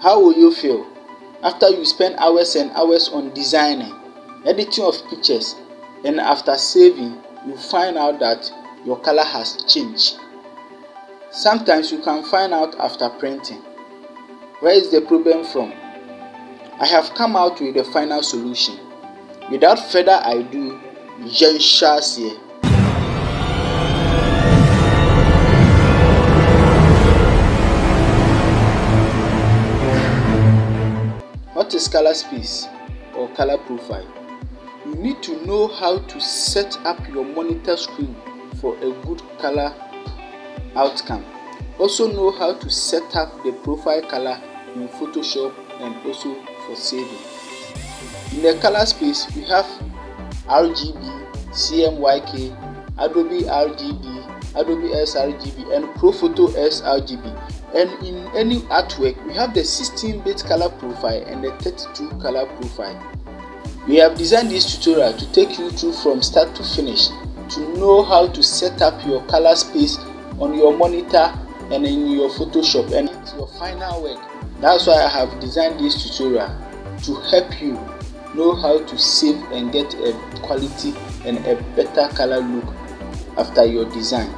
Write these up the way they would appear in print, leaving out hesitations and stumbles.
How will you feel after you spend hours and hours on designing, editing of pictures, and after saving, you find out that your color has changed? Sometimes you can find out after printing. Where is the problem from? I have come out with a final solution. Without further ado, Jean here. What is color space or color profile? You need to know how to set up your monitor screen for a good color outcome. Also know how to set up the profile color in Photoshop and also for saving. In the color space, we have RGB, CMYK, Adobe RGB, Adobe sRGB, and ProPhoto sRGB. And in any artwork, we have the 16-bit color profile and the 32 color profile. We have designed this tutorial to take you through from start to finish to know how to set up your color space on your monitor and in your Photoshop and your final work. That's why I have designed this tutorial to help you know how to save and get a quality and a better color look after your design.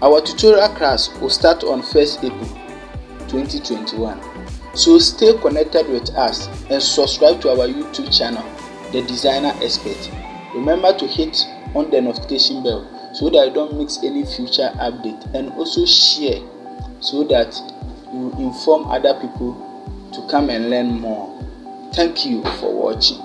Our tutorial class will start on 1st April 2021. So stay connected with us and subscribe to our YouTube channel, The Designer Expert. Remember to hit on the notification bell so that you don't miss any future update, and also share so that you inform other people to come and learn more. Thank you for watching.